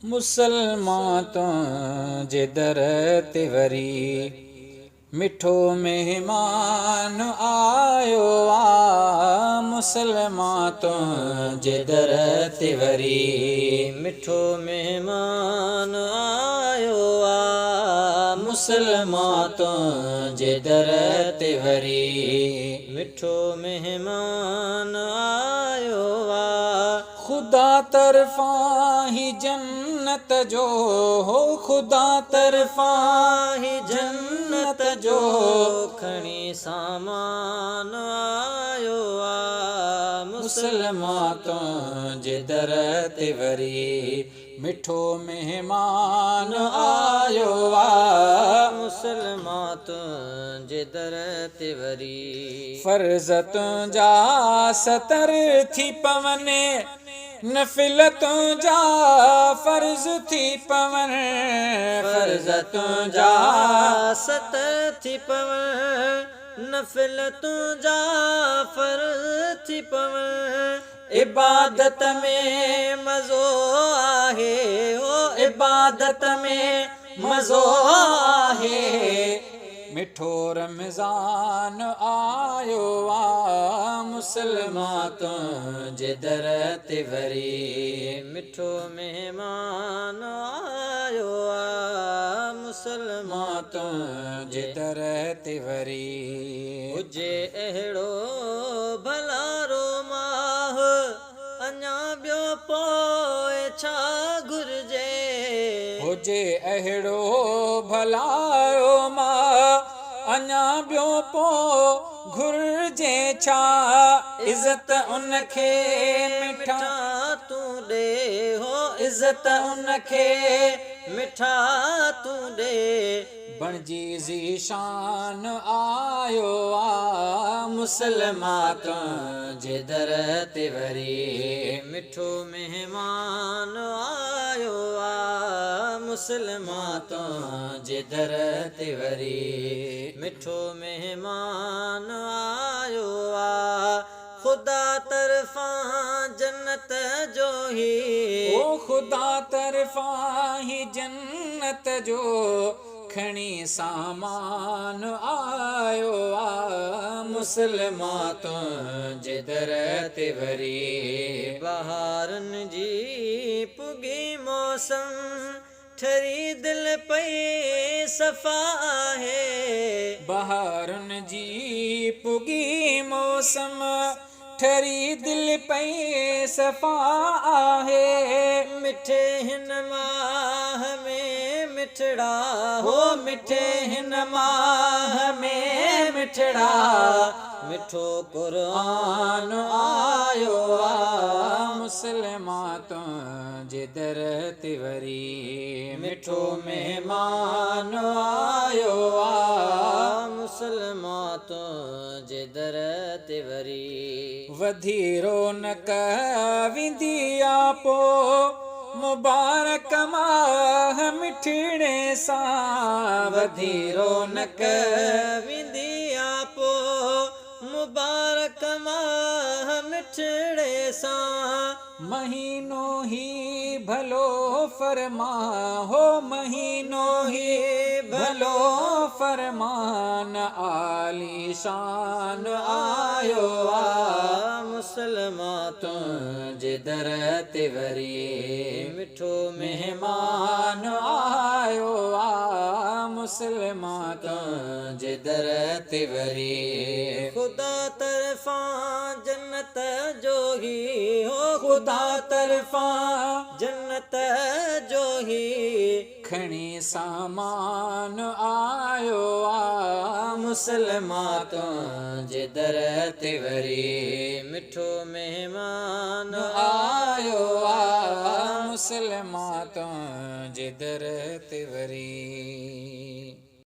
मुसलमान तो जे दर ते वरी मिठो मेहमान आयो आ। मुसलमान तो जे दर ते वरी मिठो मेहमान आयो आ। मुसलमान तो जे दर ते वरी मिठो मेहमान आयो आ। खुदा तरफा ही जन्नत जो हो, खुदा तरफा ही जन्नत जो खणी सामान आयो आ। मुसलमान तो जे दर ते वरी मिठो मेहमान आयो आ। मुसलमान तो जे दर ते वरी फर्ज़ तुंहिंजा सतर थी पवने, नफ़िल तुंहिंजा फर्ज़ थी पवनि। फर्ज़ तुंहिंजा सतर थी पवनि, नफ़िल तुंहिंजा फर्ज़ थी पवनि। इबादत में मज़ो आहे हो, इबादत में मज़ो आहे। मिठो रमज़ान आयो आ। मुसलमान तो जे दर ते वरी मिठो मेहमान आयो आ। मुसलमान तो जे दर ते वरी हुजे अहिड़ो भलारो माह, अञा ॿियो पोइ छा घुरिजे। हुजे अहिड़ो भलारो मां, अञा ॿियो पोइ घुरिजे छा। इज़त उनखे मिठा तूं ॾे हो, इज़त उनखे मिठा तूं ॾे। बणिजी ज़ीशान आयो आ। मुसलमान तो जे दर ते वरी मिठो मेहमान आयो आ। मुसलमान तो जे दर ते वरी मिठो मेहमान आयो आ। खुदा तरफा जन्नत जो ही ओ खुदा तरफा ही जन्नत जो खणी सामान आयो आ। मुसलमान तो जे दर ते वरी बहारनि जी पुगी मौसम, ठरी दिलि पई सफ़ा आहे। बहारुनि जी पुगी मौसम, ठरी दिलि पई सफ़ा आहे। मिठे हिन माह में मिठड़ा हो मिठे हिन माह में मिठड़ा मिठो क़ुर्आन आयो आ। मुसलमान तो जे दर ते वरी मिठो मेहमान आयो आ। मुसलमान तो जे दर ते वरी वधी रौनक विंदी आ पो, मुबारक माह मिठड़े सां। वधी रौनक विंदी आ पो, मुबारक माह मिठड़े सां। महीनो ही भलो फरमा हो, महीनो ही भलो फरमान आलीशान आयो आ। मुसलमान तो जे दर ते वरी मिठो मेहमान आयो आ। मुसलमान तो जे दर ते वरी खुदा तरफा जन्नत जो ही हो, खुदा तरफा जन्नत जो ही खणी सामान आयो आ। मुसलमान तो जे दर ते वरी मिठो मेहमान आयो आ। मुसलमान तो जे दर ते वरी